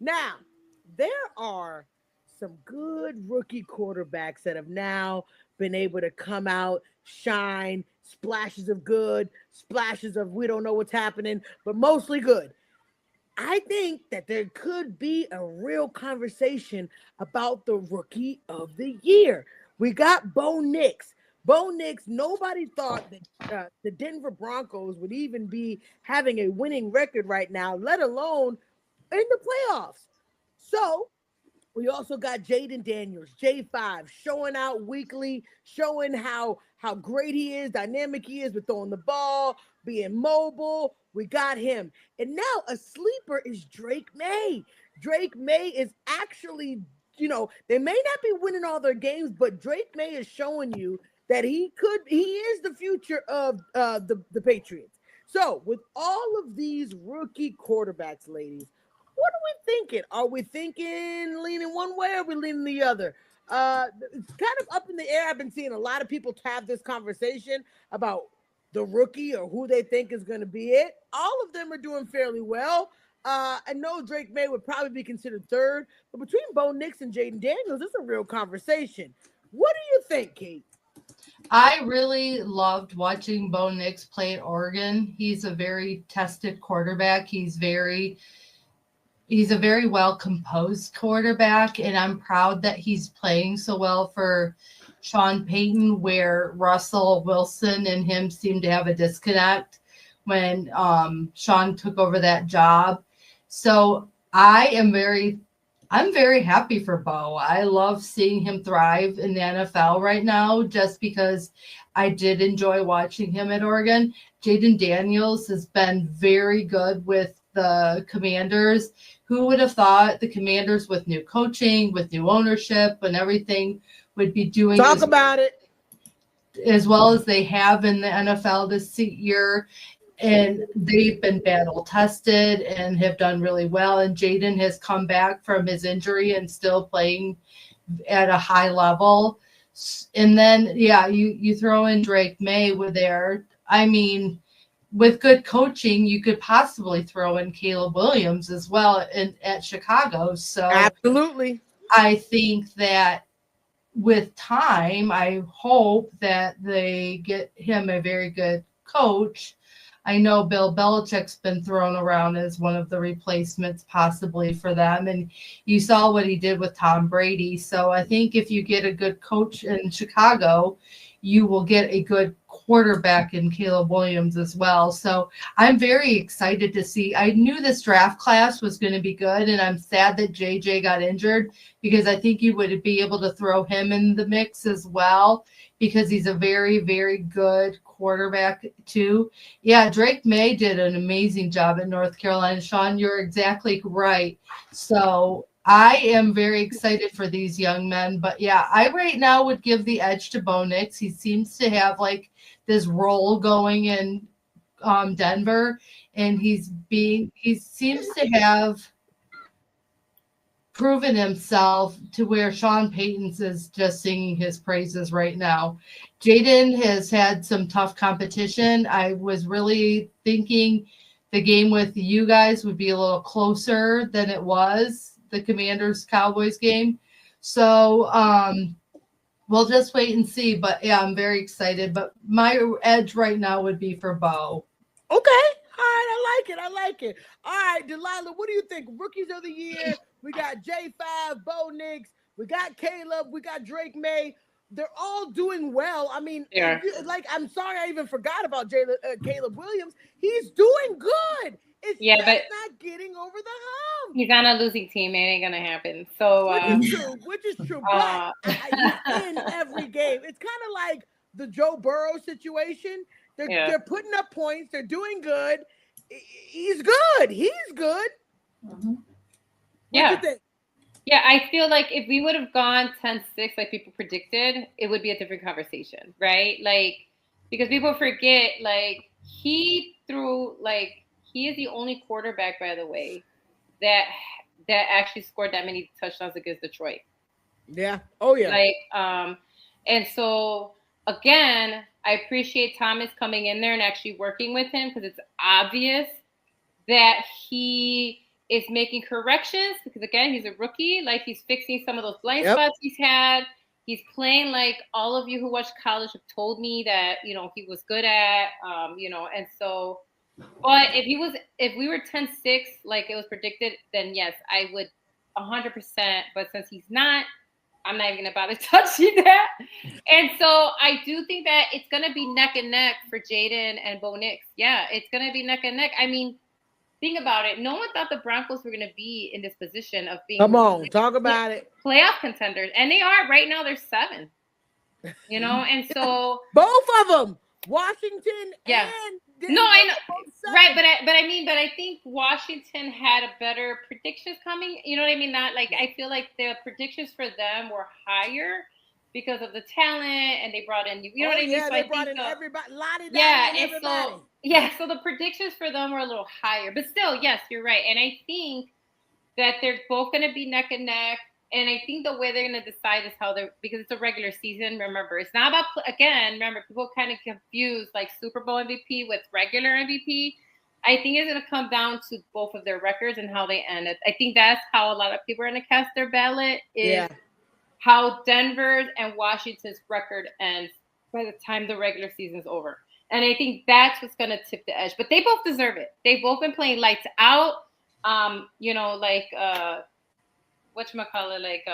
Now, there are some good rookie quarterbacks that have now been able to come out, shine, splashes of good, splashes of we don't know what's happening, but mostly good. I think that there could be a real conversation about the rookie of the year. We got Bo Nix. Bo Nix, nobody thought that the Denver Broncos would even be having a winning record right now, let alone in the playoffs. So we also got Jaden Daniels, J5, showing out weekly, showing how great he is, dynamic he is with throwing the ball, being mobile. We got him. And now a sleeper is Drake May. Drake May is actually, they may not be winning all their games, but Drake May is showing you that he is the future of the Patriots. So, with all of these rookie quarterbacks, ladies, what are we thinking? Are we thinking leaning one way or are we leaning the other? It's kind of up in the air. I've been seeing a lot of people have this conversation about the rookie or who they think is going to be it. All of them are doing fairly well. I know Drake May would probably be considered third, but between Bo Nix and Jaden Daniels, it's a real conversation. What do you think, Kate? I really loved watching Bo Nix play at Oregon. He's a very tested quarterback. He's a very well composed quarterback, and I'm proud that he's playing so well for Sean Payton, where Russell Wilson and him seemed to have a disconnect when Sean took over that job. So I'm very happy for Bo. I love seeing him thrive in the NFL right now just because I did enjoy watching him at Oregon. Jaden Daniels has been very good with the Commanders. Who would have thought the Commanders with new coaching, with new ownership and everything would be doing Talk about it. as well as they have in the NFL this year? And they've been battle tested and have done really well. And Jaden has come back from his injury and still playing at a high level. And then, yeah, you throw in Drake May with there. I mean, with good coaching, you could possibly throw in Caleb Williams as well at Chicago. So Absolutely. I think that with time, I hope that they get him a very good coach. I know Bill Belichick's been thrown around as one of the replacements possibly for them. And you saw what he did with Tom Brady. So I think if you get a good coach in Chicago, you will get a good quarterback in Caleb Williams as well. So I'm very excited to see. I knew this draft class was going to be good, and I'm sad that JJ got injured because I think you would be able to throw him in the mix as well because he's a very, very good quarterback too. Yeah, Drake May did an amazing job at North Carolina. Sean, you're exactly right. So I am very excited for these young men. But yeah, I right now would give the edge to Bo Nix. He seems to have like this role going in Denver, and he seems to have proven himself to where Sean Payton's is just singing his praises right now. Jaden has had some tough competition. I was really thinking the game with you guys would be a little closer than it was, the Commanders Cowboys game. So we'll just wait and see. But yeah, I'm very excited. But my edge right now would be for Bo. Okay. All right. I like it. I like it. All right, Delilah, what do you think? Rookies of the year. We got J5, Bo Nix. We got Caleb. We got Drake May. They're all doing well. I mean, Yeah. I'm sorry I even forgot about Caleb Williams. He's doing good. It's Yeah, just but not getting over the hump. he's on a losing team. It ain't gonna happen. So Which is true. Which is true. But uh he's in every game. It's kind of like the Joe Burrow situation. yeah. They're putting up points. They're doing good. He's good. He's good. Mm-hmm. What you Yeah. think? Yeah, I feel like if we would have gone 10-6 like people predicted, it would be a different conversation, right? Like because people forget like he is the only quarterback, by the way, that actually scored that many touchdowns against Detroit. Yeah. Oh yeah. Like and so again, I appreciate Thomas coming in there and actually working with him because it's obvious that he is making corrections because again, he's a rookie. Like he's fixing some of those blind Yep. spots he's had. He's playing like all of you who watch college have told me that, you know, he was good at, you know, and so, but if we were 10-6, like it was predicted, then yes, I would 100%. But since he's not, I'm not even about to touching that. And so I do think that it's going to be neck and neck for Jaden and Bo Nix. Yeah, it's going to be neck and neck. I mean, think about it. No one thought the Broncos were going to be in this position of being Come on, talk about it. playoff contenders. And they are right now. They're 7, you know? And so both of them, Washington yeah. and no, I know. Right, but I think Washington had a better predictions coming. You know what I mean? Not like I feel like the predictions for them were higher because of the talent, and they brought in you know what I mean? Yeah, so they brought in everybody, yeah, and everybody. So the predictions for them were a little higher, but still, yes, you're right, and I think that they're both going to be neck and neck. And I think the way they're going to decide is how they're, because it's a regular season. Remember, it's not about, again, remember, people kind of confuse like Super Bowl MVP with regular MVP. I think it's going to come down to both of their records and how they end it. I think that's how a lot of people are going to cast their ballot is how Denver's and Washington's record ends by the time the regular season is over. And I think that's what's going to tip the edge. But they both deserve it. They've both been playing lights out. You know, like, whatchamacallit, like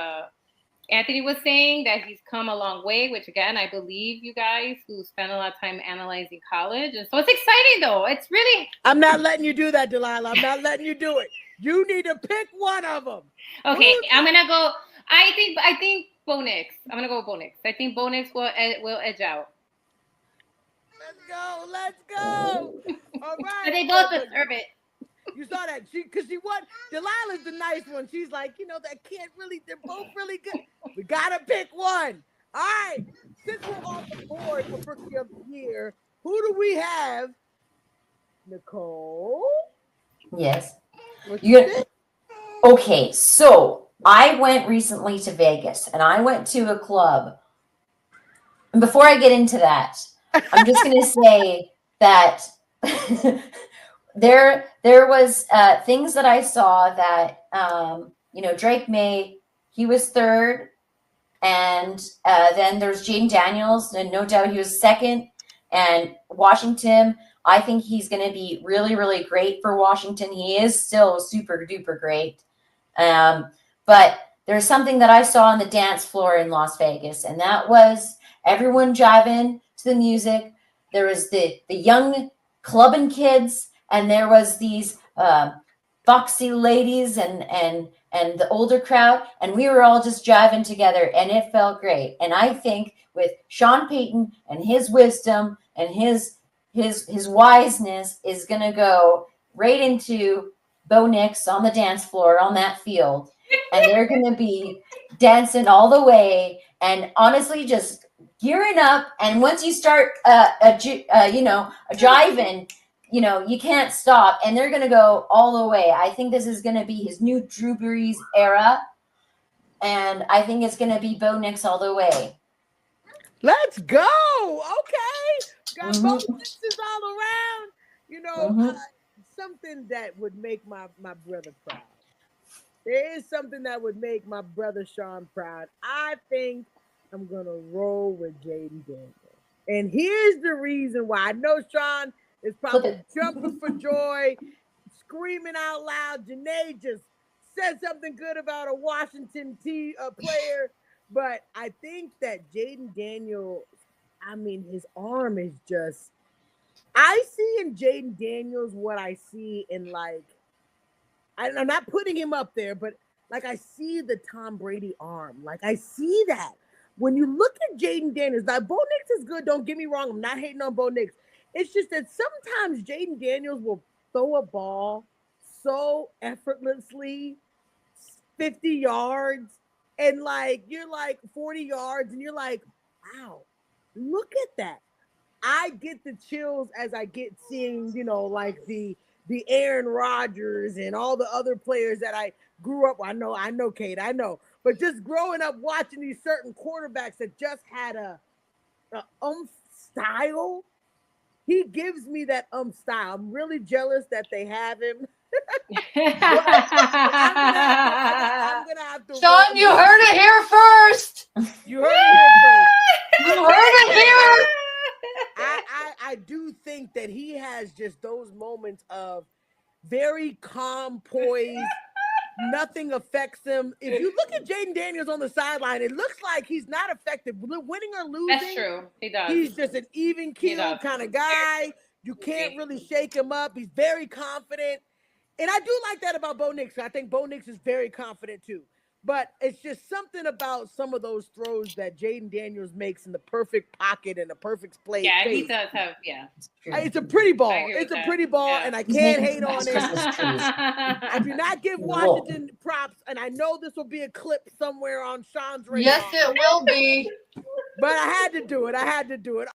Anthony was saying that he's come a long way, which again, I believe you guys who spend a lot of time analyzing college. And so it's exciting though. It's really I'm not letting you do that, Delilah. I'm not letting you do it. You need to pick one of them. Okay, I'm gonna go. I think Bo Nix. I'm gonna go with Bo Nix. I think Bo Nix will edge out. Let's go. All right. But they both deserve it. You saw that because she won. Delilah's the nice one. She's like, you know, that can't really. They're both really good. We gotta pick one. All right. Since we're on the board for Rookie of the Year, who do we have? Nicole. Yes. Okay, so I went recently to Vegas, and I went to a club. And before I get into that, I'm just going to say that. There was things that I saw that you know, Drake May, he was third, and then there's Jaden Daniels, and no doubt he was second, and Washington, I think he's going to be really, really great for Washington. He is still super duper great, but there's something that I saw on the dance floor in Las Vegas, and that was everyone jiving to the music. There was the young clubbing kids, and there was these foxy ladies and the older crowd, and we were all just jiving together, and it felt great. And I think with Sean Payton and his wisdom and his wiseness is going to go right into Bo Nix on the dance floor on that field, and they're going to be dancing all the way, and honestly just gearing up. And once you start you know, jiving, you know, you can't stop, and they're going to go all the way. I think this is going to be his new Drew Brees era, and I think it's going to be Bo Nix all the way. Let's go. Okay. Got both Nixes all around. You know, something that would make my brother proud. There is something that would make my brother Sean proud. I think I'm going to roll with Jaden Daniels. And here's the reason why. I know Sean is probably jumping for joy, screaming out loud. Janae just said something good about a Washington player. But I think that Jaden Daniels, I mean, his arm is just, I see in Jaden Daniels what I see in, like, I'm not putting him up there, but like I see the Tom Brady arm. Like I see that. When you look at Jaden Daniels, now Bo Nix is good. Don't get me wrong. I'm not hating on Bo Nix. It's just that sometimes Jaden Daniels will throw a ball so effortlessly, 50 yards, and like you're like 40 yards, and you're like, wow, look at that. I get the chills as I get seeing, you know, like the Aaron Rodgers and all the other players that I grew up. I know, Kate, I know. But just growing up watching these certain quarterbacks that just had a style, he gives me that style. I'm really jealous that they have him. I'm gonna have to Sean, you heard it here first. You heard it here first. You heard it here. I do think that he has just those moments of very calm poise. Nothing affects him. If you look at Jaden Daniels on the sideline, it looks like he's not affected. Winning or losing, That's true. He does. He's just an even keel kind of guy. You can't really shake him up. He's very confident. And I do like that about Bo Nix. I think Bo Nix is very confident too. But it's just something about some of those throws that Jaden Daniels makes in the perfect pocket and the perfect place. Yeah, he does have, It's a pretty ball. It's a pretty ball, and I can't hate on it. I do not give Washington props, and I know this will be a clip somewhere on Sean's radar. Yes, it will be. But I had to do it.